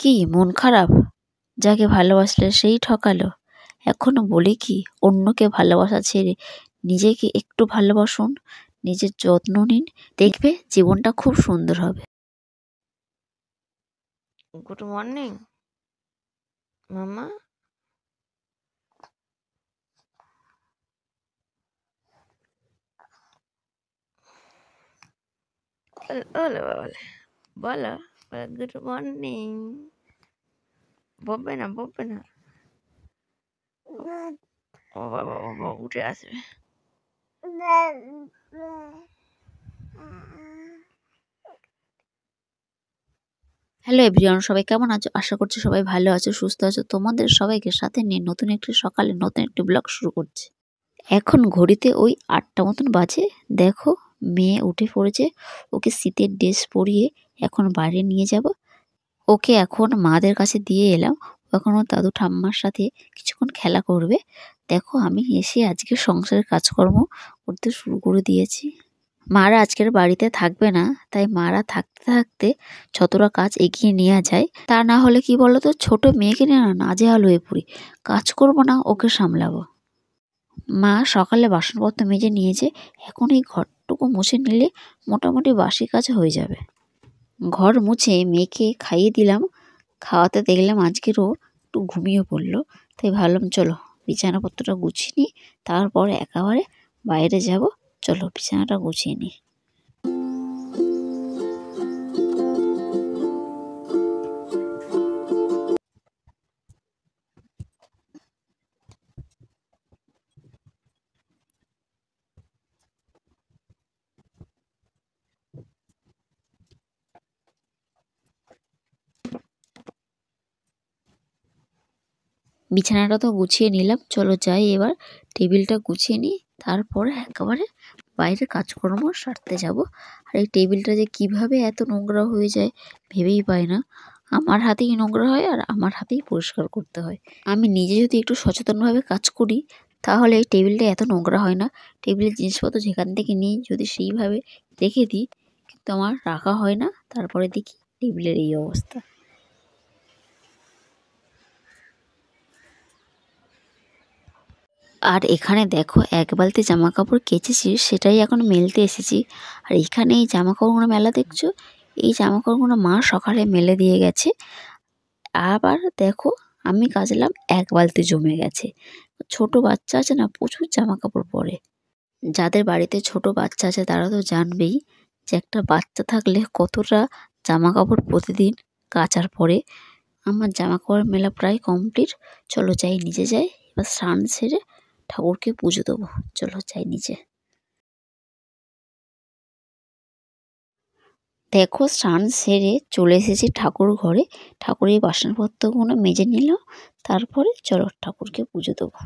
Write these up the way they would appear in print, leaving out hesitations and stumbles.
কি মন খারাপ? যাকে ভালোবাসলে সেই ঠকালো। এখনো বলি কি, অন্যকে ভালোবাসা ছেড়ে নিজেকে একটু ভালোবাসুন, নিজের যত্ন নিন, দেখবে জীবনটা খুব সুন্দর হবে। গুড মর্নিং মামা। বলো বলো গুড মর্নিং। বলবে না ও বাবা উঠে আসবে। হ্যালো এভরিওয়ান, সবাই কেমন আছো? আশা করছি সবাই ভালো আছো, সুস্থ আছো। তোমাদের সবাইকে সাথে নিয়ে নতুন একটি সকালে নতুন একটি ব্লগ শুরু করছি। এখন ঘড়িতে ওই 8টা মতন বাজে। দেখো মেয়ে উঠে পড়েছে, ওকে শীতের ড্রেস পরিয়ে এখন বাইরে নিয়ে যাব। ওকে এখন মাদের কাছে দিয়ে এলাম। এখন ও দাদু ঠাম্মার সাথে কিছুক্ষণ খেলা করবে। দেখো আমি এসে আজকে সংসারের কাজকর্ম করতে শুরু করে দিয়েছি। মারা আজকের বাড়িতে থাকবে না, তাই মারা থাকতে থাকতে যতটা কাজ এগিয়ে নেওয়া যায়। তা না হলে কি বলতো, ছোট মেয়েকে নিয়ে না নাজেহাল হয়ে পড়ি। কাজ করবো না, ওকে সামলাবো। মা সকালে বাসনপত্র মেজে নিয়েছে, এখন এই ঘরটুকু মুছে নিলে মোটামুটি বাসি কাজ হয়ে যাবে। ঘর মুছে মেয়েকে খাইয়ে দিলাম। খাওয়াতে দেখলাম আজকেরও একটু ঘুমিয়ে পড়লো, তাই ভাবলাম চলো বিছানাপত্রটা গুছিয়ে নিই, তারপর একেবারে বাইরে যাব। চলো বিছানাটা গুছিয়ে নিই। বিছানাটা তো গুছিয়ে নিলাম, চলো যাই এবার টেবিলটা গুছিয়ে নিই, তারপরে একেবারে বাইরে কাজকর্ম সারতে যাব। আর এই টেবিলটা যে কিভাবে এত নোংরা হয়ে যায় ভেবেই পাই না। আমার হাতেই নোংরা হয় আর আমার হাতেই পরিষ্কার করতে হয়। আমি নিজে যদি একটু সচেতনভাবে কাজ করি তাহলে এই টেবিলটা এত নোংরা হয় না। টেবিলের জিনিসপত্র যেখান থেকে নিই যদি সেইভাবে রেখে দিই, কিন্তু আমার রাখা হয় না, তারপরে দেখি টেবিলের এই অবস্থা। আর এখানে দেখো এক বালতি জামা কাপড় কেচেছি, সেটাই এখন মেলতে এসেছি। আর এখানে এই জামা কাপড়গুলো মেলা দেখছো, এই জামা কাপড়গুলো মা সকালে মেলে দিয়ে গেছে। আবার দেখো আমি কাচলাম, এক বালতি জমে গেছে। ছোট বাচ্চা আছে না, প্রচুর জামা কাপড় পরে। যাদের বাড়িতে ছোট বাচ্চা আছে তারা তো জানবেই যে একটা বাচ্চা থাকলে কতটা জামা কাপড় প্রতিদিন কাচার পরে। আমার জামা কাপড় মেলা প্রায় কমপ্লিট। চলো যাই নিচে যাই, এবার স্নান সেরে ঠাকুরকে পুজো দেবো। চলো যাই নিচে। দেখো স্নান সেরে চলে এসেছি ঠাকুর ঘরে। ঠাকুরের বাসনপত্রগুলো মেজে নিলাম, তারপরে চলো ঠাকুরকে পুজো দেবো।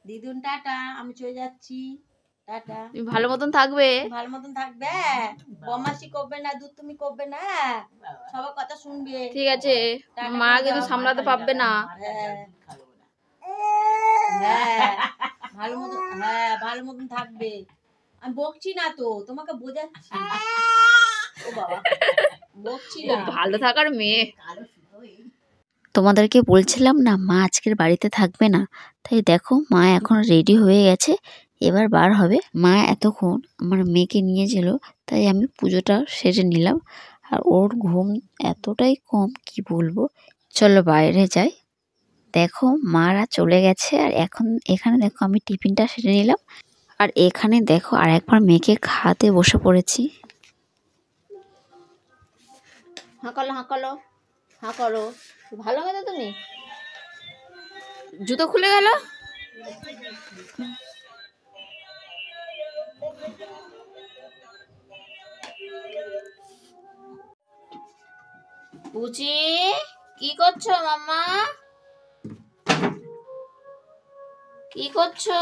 দিদুন টাটা, আমি চলে যাচ্ছি। টাটা। তুমি ভালো মতন থাকবে। ভালো মতন থাকবে, বদমাশি করবে না, দুধ তুমি করবে না, সবার কথা শুনবে। ঠিক আছে, মা কিন্তু সামলাতে পারবে না। হ্যাঁ ভালো মতন, হ্যাঁ ভালো মতন থাকবে। আমি বকছি না তো, তোমাকে বোঝাচ্ছি। ও বাবা, বকছি না। ভালো থাকার মেয়ে। তোমাদেরকে বলছিলাম না মা আজকের বাড়িতে থাকবে না, তাই দেখো মা এখন রেডি হয়ে গেছে, এবার বার হবে। মা এতক্ষণ আমার মেয়েকে নিয়েছিল, তাই আমি পুজোটা সেরে নিলাম। আর ওর ঘুম এতটাই কম কি বলবো। চলো বাইরে যাই। দেখো মারা চলে গেছে, আর এখন এখানে দেখো আমি টিফিনটা সেরে নিলাম। আর এখানে দেখো আর একবার মেয়েকে খাওয়াতে বসে পড়েছি। হাঁকালো হাঁকালো হাঁ করো। ভালো মতো তুমি জুতো খুলে গেল। পুচি কি করছো মাম্মা? কি করছো?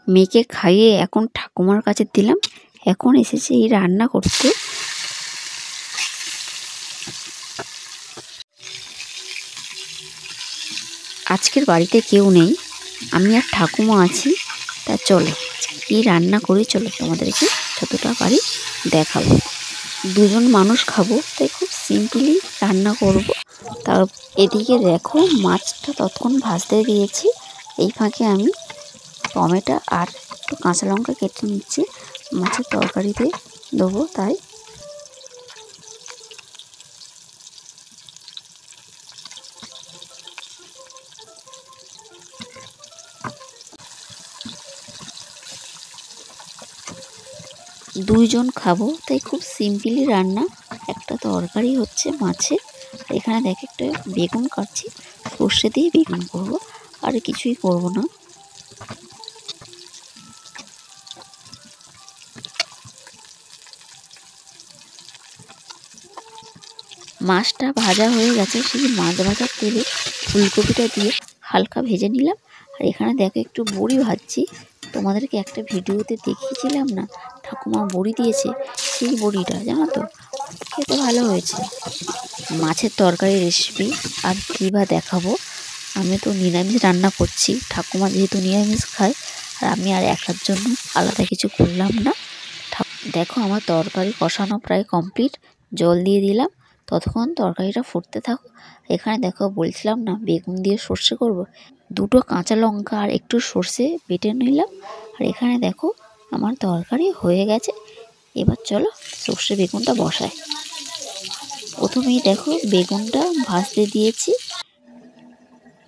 মেয়েকে খাইয়ে এখন ঠাকুমার কাছে দিলাম, এখন এসেছে এই রান্না করতে। আজকের বাড়িতে কেউ নেই, আমি আর ঠাকুমা আছি। তা চলো কী রান্না করি চলো তোমাদেরকে যতটা পারি দেখাবো। দুজন মানুষ খাবো তাই খুব সিম্পলি রান্না করব। তার এদিকে দেখো মাছটা ততক্ষণ ভাজতে দিয়েছি, এই ফাঁকে আমি টমেটো আর একটু কাঁচা লঙ্কা কেটে নিচ্ছি, মাছের তরকারিতে দেবো তাই। দুইজন খাবো তাই খুব সিম্পলি রান্না, একটা তরকারি হচ্ছে মাছের। এখানে দেখ একটা বেগুন কাটছি, সর্ষে দিয়ে বেগুন করবো, আর কিছুই করব না। মাছটা ভাজা হয়ে গেছে, সেই মাছ ভাজার তেলে ফুলকপিটা দিয়ে হালকা ভেজে নিলাম। আর এখানে দেখো একটু বড়ি ভাজছি, তোমাদেরকে একটা ভিডিওতে দেখিয়েছিলাম না ঠাকুমা বড়ি দিয়েছে, সেই বড়িটা জানো তো খেতে ভালো হয়েছে। মাছের তরকারি রেসিপি আর কী বা দেখাবো, আমি তো নিরামিষ রান্না করছি, ঠাকুমা যেহেতু নিরামিষ খায় আর আমি আর একার জন্য আলাদা কিছু করলাম না। দেখো আমার তরকারি কষানো প্রায় কমপ্লিট, জল দিয়ে দিলাম, ততক্ষণ তরকারিটা ফুটতে থাকো। এখানে দেখো বলছিলাম না বেগুন দিয়ে সর্ষে করব, দুটো কাঁচা লঙ্কা আর একটু সর্ষে বেটে নিলাম। আর এখানে দেখো আমার তরকারি হয়ে গেছে, এবার চলো সর্ষে বেগুনটা বসাই। প্রথমেই দেখো বেগুনটা ভাজতে দিয়েছি,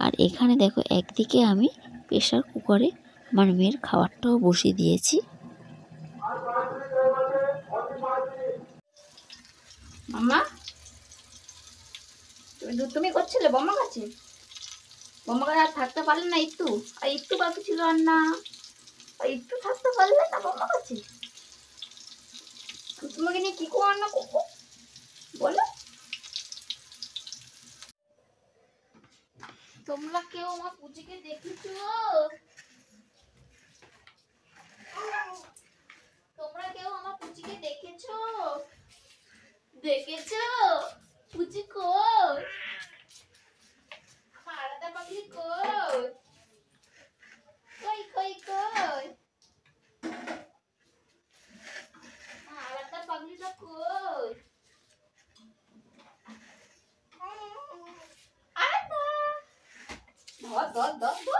আর এখানে দেখো একদিকে আমি প্রেসার কুকারে আমার মেয়ের খাবারটাও বসিয়ে দিয়েছি। মাম্মা তুমি করছিলে বম্মা কাছে? বম্মা কাছে আর থাকতে পারলে না একটু? আর একটু বাকি ছিল রান্না, আর একটু থাকতে পারলে না বম্মা কাছে? তোমাকে নিয়ে কি করে রান্না করবো বলো? তোমরা কেউ আমার পুচিকে দেখেছো? তোমরা কেউ আমার পুচিকে দেখেছো? দেখেছো? পুচি কই? আলাদা পাখি কই? কই কই কই? আলাদা পাগলিটা কই? আলাদা ধর ধর ধর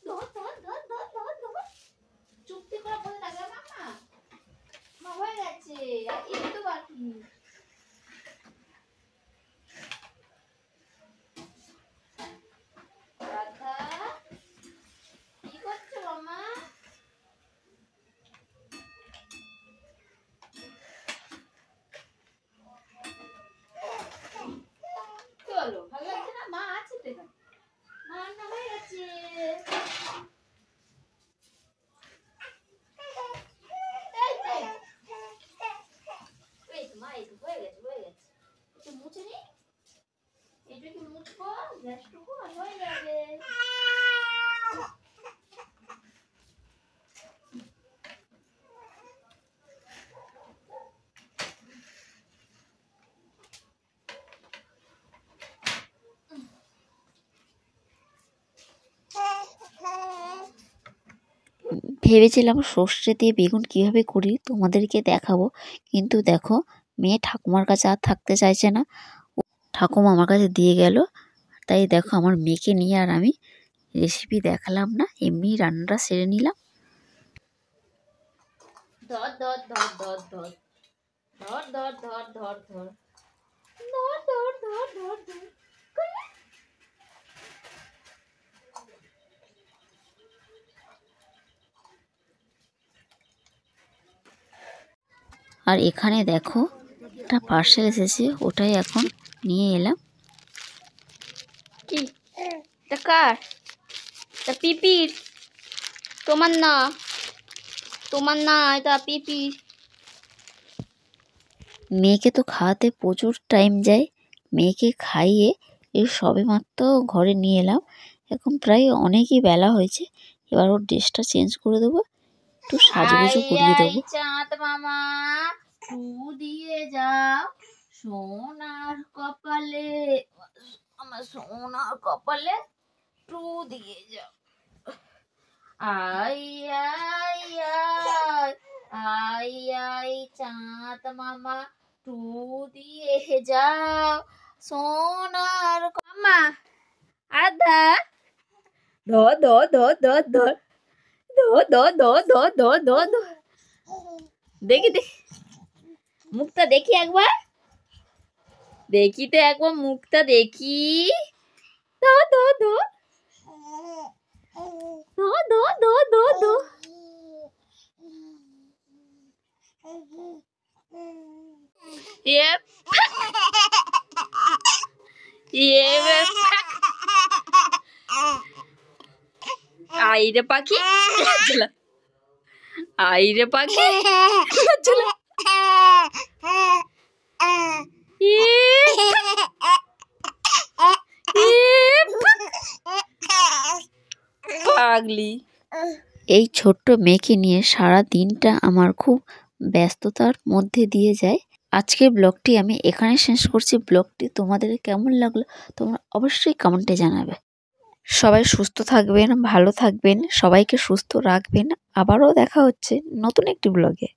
ধর ধর ধর ধর ধর ধর ধর। চুপটি করে বলে থাকবে মামা, মা হয়ে গেছে আর একটু বাকি। রাধা কি করছো মামা? কি হলো, ভালো লাগছে না? মা আছে তো এখানে, মা রান্না হয়ে গেছে। এই, এই। এই তো মা, এই তো হয়ে গেছে হয়ে গেছে। একটু মুছে নি, এটা কি মুছবো গ্যাসটুকু আর হয়ে যাবে। ভেবেছিলাম সর্ষে দিয়ে বেগুন কিভাবে করি তোমাদেরকে দেখাবো, কিন্তু দেখো মেয়ে ঠাকুমার কাছে আর থাকতে চাইছে না, ঠাকুমা আমার কাছে দিয়ে গেল। তাই দেখো আমার মেয়েকে নিয়ে আর আমি রেসিপি দেখালাম না, এমনি রান্নাটা সেরে নিলাম। ধর ধর ধর ধর ধর ধর ধর ধর ধর ধর ধর ধর ধর ধর ধর। আর এখানে দেখো একটা পার্সেল এসেছে, ওটাই এখন নিয়ে এলাম। কি এটা কার? এটা পিপির, তোমার না, তোমার না, এটা পিপির। মেয়েকে তো খাওয়াতে প্রচুর টাইম যায়, মেয়েকে খাইয়ে এই সবে মাত্র ঘরে নিয়ে এলাম, এখন প্রায় অনেকই বেলা হয়েছে। এবার ওর ড্রেসটা চেঞ্জ করে দেবো, একটু সাজুগুজু করিয়ে দেবো। চাঁদ মামা ফু দিয়ে যাও সোনার কপালে, আমার সোনার কপালে টু দিয়ে যাও। I I I I I চাঁদ মামা টু দিয়ে যাও সোনার মামা। আদা ধ ধ ধ ধ ধ ধ ধ ধ ধ ধ ধ ধ। দেখি দেখি মুখটা দেখি একবার, দেখি তো একবার মুখটা দেখি। ধ ধ ধ ধ ধ ধ ধ ধ। ये ये आई रे पाखी चला, आई रे पाखी चला। পাগলি। এই ছোট্ট মেয়েকে নিয়ে সারা দিনটা আমার খুব ব্যস্ততার মধ্যে দিয়ে যায়। আজকের ব্লগটি আমি এখানে শেষ করছি। ব্লগটি তোমাদের কেমন লাগলো তোমরা অবশ্যই কমেন্টে জানাবে। সবাই সুস্থ থাকবেন, ভালো থাকবেন, সবাইকে সুস্থ রাখবেন। আবারও দেখা হচ্ছে নতুন একটি ব্লগে।